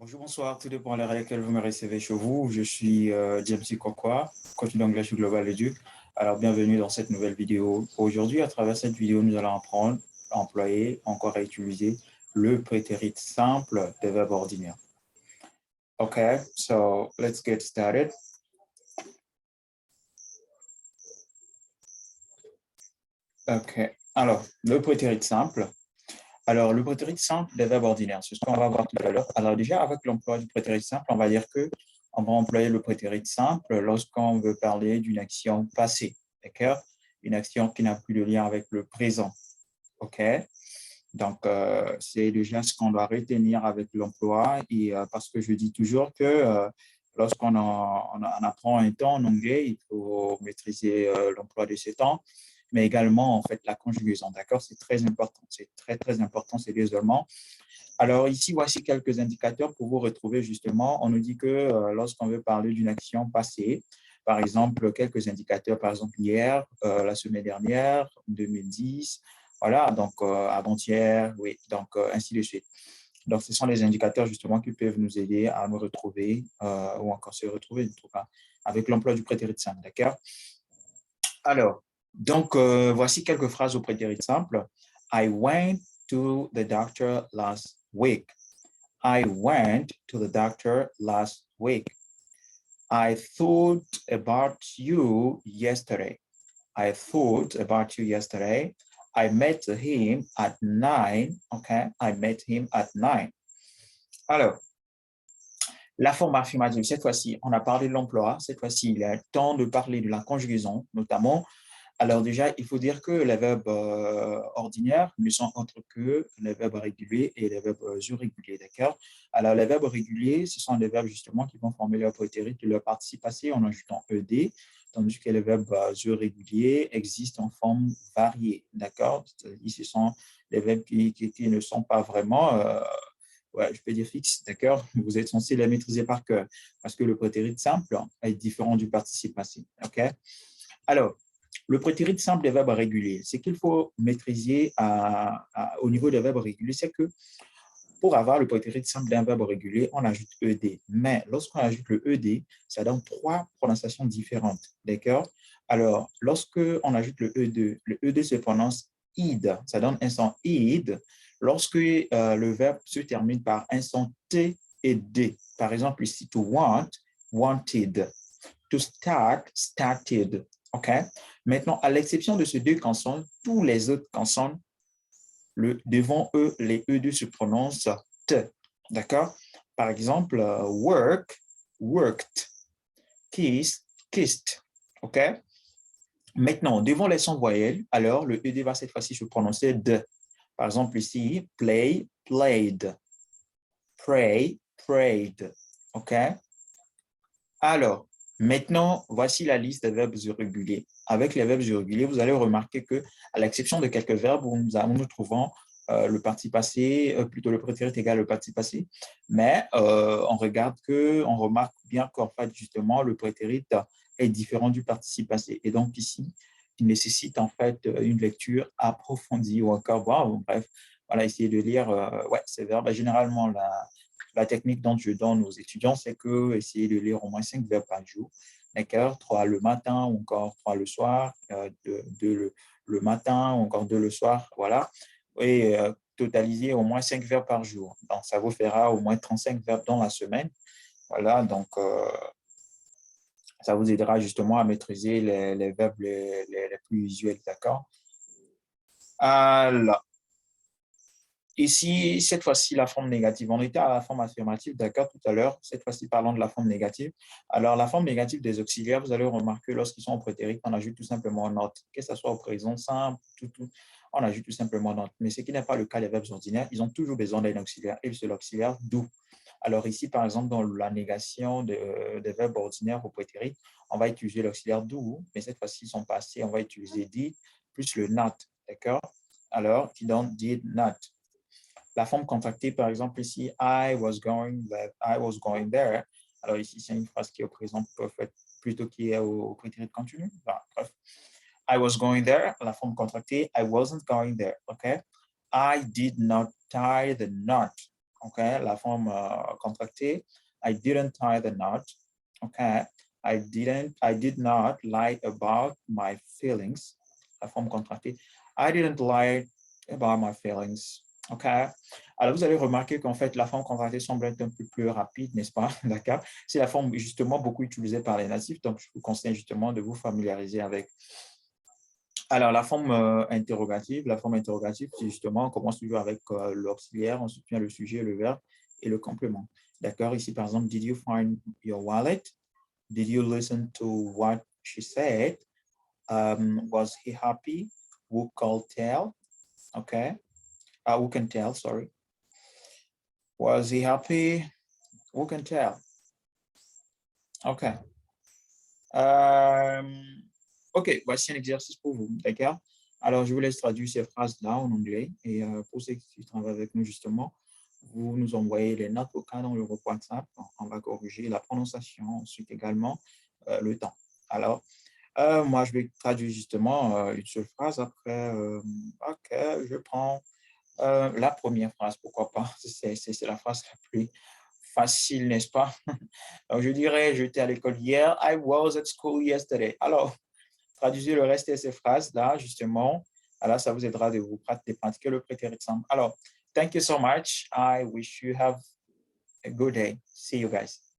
Bonjour, bonsoir, tout dépend de l'heure à laquelle vous me recevez chez vous. Je suis James Kokwa, coach d'anglais chez Global Edu. Alors, bienvenue dans cette nouvelle vidéo. Aujourd'hui, à travers cette vidéo, nous allons apprendre à employer, encore à utiliser le prétérit simple des verbes ordinaires. OK, so let's get started. OK, alors, le prétérit simple. Alors, le prétérit simple des verbes ordinaires, c'est ce qu'on va voir tout à l'heure. Alors, déjà, avec l'emploi du prétérit simple, on va dire que on va employer le prétérit simple lorsqu'on veut parler d'une action passée, d'accord? Une action qui n'a plus de lien avec le présent, OK? Donc, c'est déjà ce qu'on doit retenir avec l'emploi et parce que je dis toujours que lorsqu'on on apprend un temps en anglais, il faut maîtriser l'emploi de ce temps, mais également, en fait, la conjugaison, d'accord? C'est très important, c'est très, très important, c'est deux éléments. Alors ici, voici quelques indicateurs pour vous retrouver justement. On nous dit que lorsqu'on veut parler d'une action passée, par exemple, quelques indicateurs, par exemple, hier, la semaine dernière, 2010, voilà, donc avant-hier, oui, donc ainsi de suite. Donc, ce sont les indicateurs justement qui peuvent nous aider à nous retrouver ou encore se retrouver, en tout cas, avec l'emploi du prétérit simple, d'accord? Alors, donc, voici quelques phrases au prétérit simple. I went to the doctor last week. I went to the doctor last week. I thought about you yesterday. I thought about you yesterday. I met him at 9. Okay, I met him at 9. Alors, la forme affirmative, cette fois-ci, on a parlé de l'emploi. Cette fois-ci, il est temps de parler de la conjugaison, notamment. Alors déjà, il faut dire que les verbes ordinaires ne sont autres que les verbes réguliers et les verbes irréguliers, d'accord? Alors, les verbes réguliers, ce sont des verbes justement qui vont former leur prétérit et leur participe passé en ajoutant ed, tandis que les verbes irréguliers existent en forme variée, d'accord? Ce sont les verbes qui ne sont pas vraiment, ouais, je peux dire fixes, d'accord? Vous êtes censé les maîtriser par cœur parce que le prétérit simple est différent du participe passé, ok? Alors, le prétérit simple des verbes réguliers, ce qu'il faut maîtriser au niveau des verbes réguliers, c'est que pour avoir le prétérit simple d'un verbe régulier, on ajoute ed. Mais lorsqu'on ajoute le ed, ça donne trois prononciations différentes. D'accord? Alors, lorsque on ajoute le ed se prononce id. Ça donne un son id lorsque le verbe se termine par un son t et d. Par exemple, ici, to want, wanted. To start, started. OK? Maintenant, à l'exception de ces deux consonnes, tous les autres consonnes, devant eux, les E2 se prononcent T. D'accord? Par exemple, work, worked. Kiss, kissed. OK? Maintenant, devant les sons voyelles, alors le ED va cette fois-ci se prononcer D. Par exemple, ici, play, played. Pray, prayed. OK? Alors, maintenant, voici la liste des verbes irréguliers. Avec les verbes irréguliers, vous allez remarquer que, à l'exception de quelques verbes où nous trouvons le participe passé, plutôt le prétérit égal le participe passé, mais on remarque bien qu'en fait, justement, le prétérit est différent du participe passé. Et donc, ici, il nécessite en fait une lecture approfondie ou encore, bref, voilà, essayer de lire ces verbes. Généralement, la technique dont je donne aux étudiants, c'est que essayer de lire au moins 5 verbes par jour. D'accord? 3 le matin, ou encore 3 le soir, 2 le matin, ou encore 2 le soir. Voilà. Et totaliser au moins 5 verbes par jour. Donc, ça vous fera au moins 35 verbes dans la semaine. Voilà. Donc, ça vous aidera justement à maîtriser les verbes les plus usuels. D'accord? Alors, ici, cette fois-ci, la forme négative. On était à la forme affirmative, d'accord, tout à l'heure. Cette fois-ci, parlons de la forme négative. Alors, la forme négative des auxiliaires, vous allez remarquer, lorsqu'ils sont au prétérit, on ajoute tout simplement note. Que ce soit au présent simple, on ajoute tout simplement note. Mais ce qui n'est pas le cas des verbes ordinaires, ils ont toujours besoin d'un auxiliaire, et c'est l'auxiliaire d'où. Alors ici, par exemple, dans la négation des verbes ordinaires au prétérit, on va utiliser l'auxiliaire d'où, mais cette fois-ci, son passé, on va utiliser did plus le not, d'accord? Alors, qui donne did not. La forme contractée, par exemple, ici, I was going there. Alors ici, c'est une phrase qui est au présent parfait plutôt qui est au prétérit continu. Bref. I was going there. La forme contractée, I wasn't going there. OK? I did not tie the knot. OK? La forme contractée. I didn't tie the knot. OK? I did not lie about my feelings. La forme contractée. I didn't lie about my feelings. OK? Alors, vous allez remarquer qu'en fait, la forme contractée semble être un peu plus rapide, n'est-ce pas? D'accord? C'est la forme justement beaucoup utilisée par les natifs, donc je vous conseille justement de vous familiariser avec. Alors, la forme interrogative, c'est justement, on commence toujours avec l'auxiliaire, ensuite vient le sujet, le verbe et le complément. D'accord? Ici, par exemple, did you find your wallet? Did you listen to what she said? Was he happy? Who could tell? Okay. Who can tell, sorry. Was he happy? Who can tell? OK. OK, voici un exercice pour vous, d'accord? Alors, je vous laisse traduire ces phrases-là en anglais. Et pour ceux qui travaillent avec nous, justement, vous nous envoyez les notes vocales dans le groupe WhatsApp. On va corriger la prononciation, ensuite également le temps. Alors, moi, je vais traduire justement une seule phrase. Après, OK, je prends la première phrase, pourquoi pas. C'est la phrase la plus facile, n'est-ce pas? Donc, je dirais, j'étais à l'école hier. I was at school yesterday. Alors, traduisez le reste de ces phrases-là, justement. Alors, ça vous aidera de vous pratiquer le prétérit simple. Alors, thank you so much. I wish you have a good day. See you guys.